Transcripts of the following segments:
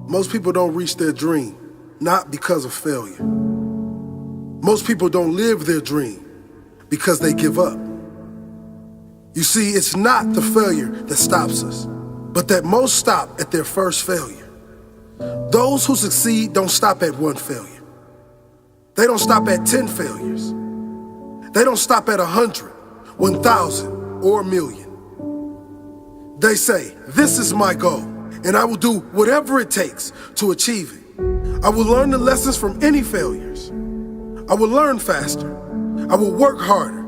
Most people don't reach their dream, not because of failure. Most people don't live their dream because they give up. You see, it's not the failure that stops us, but that most stop at their first failure. Those who succeed don't stop at one failure. They don't stop at 10 failures. They don't stop at 100, 1,000, or 1,000,000. They say, this is my goal, and I will do whatever it takes to achieve it. I will learn the lessons from any failures. I will learn faster. I will work harder.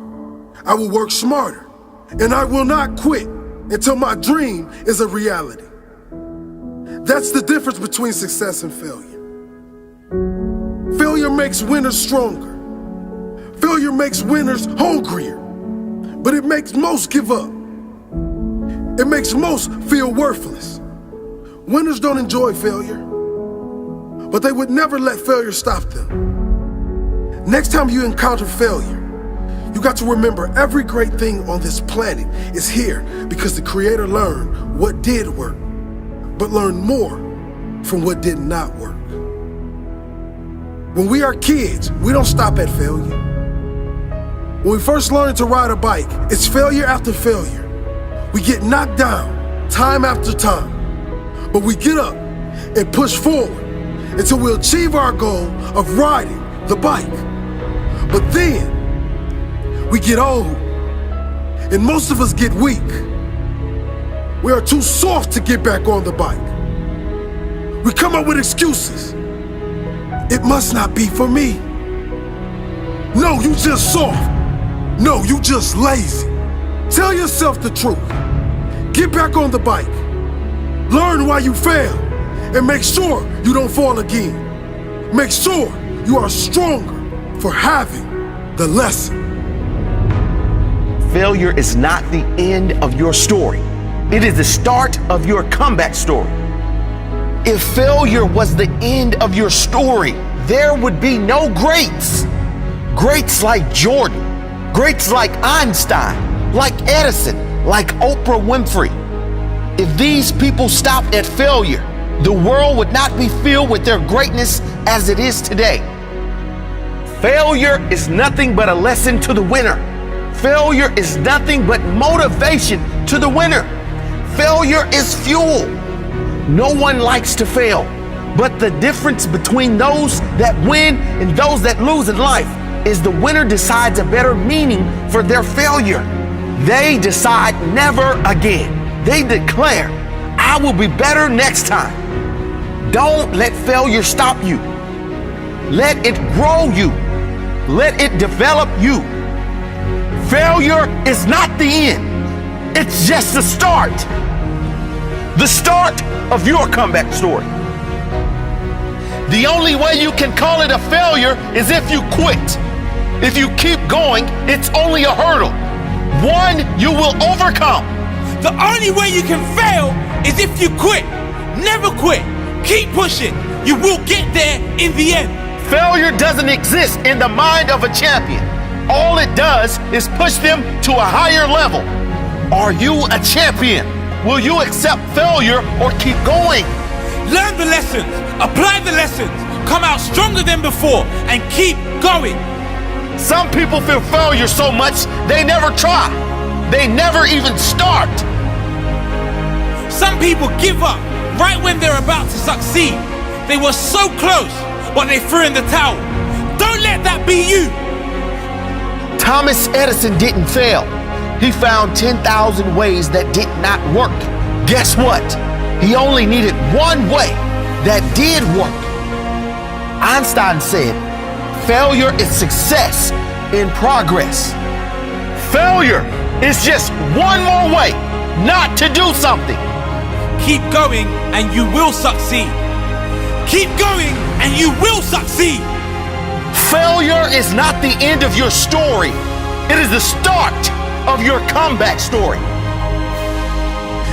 I will work smarter. And I will not quit until my dream is a reality. That's the difference between success and failure. Failure makes winners stronger. Failure makes winners hungrier. But it makes most give up. It makes most feel worthless. Winners don't enjoy failure, but they would never let failure stop them. Next time you encounter failure, you got to remember every great thing on this planet is here because the Creator learned what did work, but learned more from what did not work. When we are kids, we don't stop at failure. When we first learn to ride a bike, it's failure after failure. We get knocked down time after time, but we get up and push forward until we achieve our goal of riding the bike. But then we get old, and most of us get weak. We are too soft to get back on the bike. We come up with excuses. It must not be for me. No, you just soft. No, you just lazy. Tell yourself the truth. Get back on the bike. Learn why you failed, and make sure you don't fall again. Make sure you are stronger for having the lesson. Failure is not the end of your story. It is the start of your comeback story. If failure was the end of your story, there would be no greats. Greats like Jordan, greats like Einstein, like Edison, like Oprah Winfrey. If these people stopped at failure, the world would not be filled with their greatness as it is today. Failure is nothing but a lesson to the winner. Failure is nothing but motivation to the winner. Failure is fuel. No one likes to fail, but the difference between those that win and those that lose in life is the winner decides a better meaning for their failure. They decide never again. They declare, I will be better next time. Don't let failure stop you. Let it grow you. Let it develop you. Failure is not the end. It's just the start. The start of your comeback story. The only way you can call it a failure is if you quit. If you keep going, it's only a hurdle. One you will overcome. The only way you can fail is if you quit. Never quit. Keep pushing. You will get there in the end. Failure doesn't exist in the mind of a champion. All it does is push them to a higher level. Are you a champion? Will you accept failure or keep going? Learn the lessons, apply the lessons, come out stronger than before, and keep going. Some people fear failure so much they never try. They never even start. Some people give up right when they're about to succeed. They were so close, but they threw in the towel. Don't let that be you. Thomas Edison didn't fail. He found 10,000 ways that did not work. Guess what? He only needed one way that did work. Einstein said, failure is success in progress. Failure is just one more way not to do something. Keep going and you will succeed. Keep going and you will succeed. Failure is not the end of your story. It is the start of your comeback story.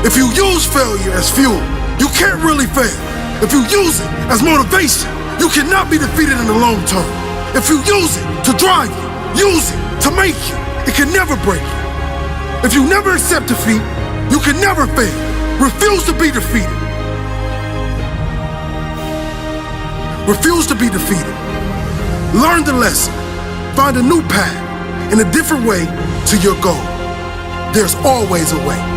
If you use failure as fuel, you can't really fail. If you use it as motivation, you cannot be defeated in the long term. If you use it to drive you, use it to make you, it can never break you. If you never accept defeat, you can never fail. Refuse to be defeated. Refuse to be defeated. Learn the lesson. Find a new path and a different way to your goal. There's always a way.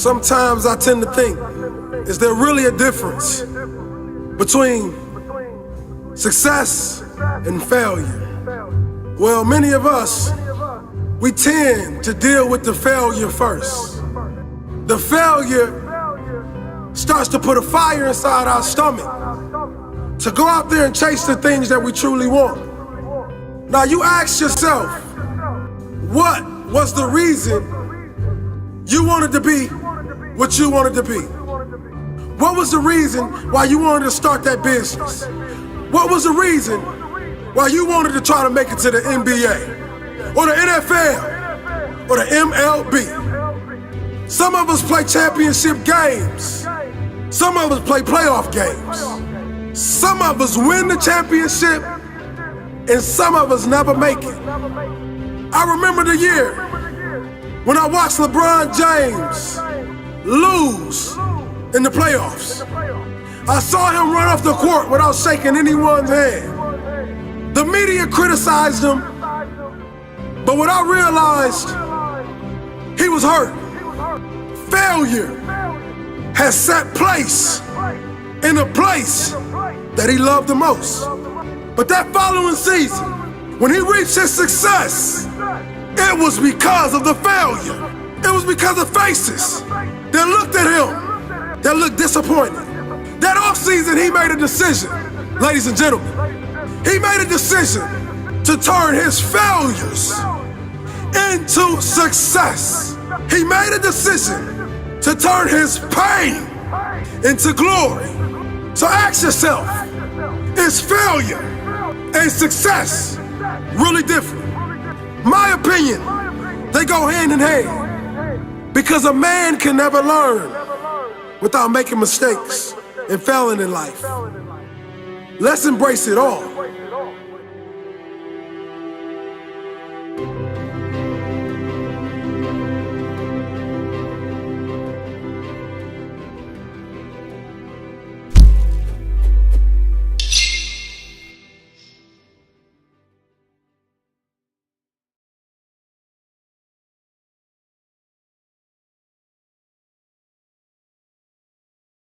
Sometimes I tend to think, is there really a difference between success and failure? Well, many of us, we tend to deal with the failure first. The failure starts to put a fire inside our stomach to go out there and chase the things that we truly want. Now you ask yourself, what was the reason you wanted to be what you wanted to be? What was the reason why you wanted to start that business? What was the reason why you wanted to try to make it to the NBA or the NFL or the MLB? Some of us play championship games. Some of us play playoff games. Some of us win the championship and some of us never make it. I remember the year when I watched LeBron James lose in the playoffs. I saw him run off the court without shaking anyone's hand. The media criticized him, but what I realized, he was hurt. Failure has set place in a place that he loved the most. But that following season, when he reached his success, it was because of the failure. It was because of faces that looked at him, that looked disappointed. That offseason, he made a decision, ladies and gentlemen. He made a decision to turn his failures into success. He made a decision to turn his pain into glory. So ask yourself, is failure and success really different? My opinion, they go hand in hand, because a man can never learn without making mistakes and failing in life. Let's embrace it all.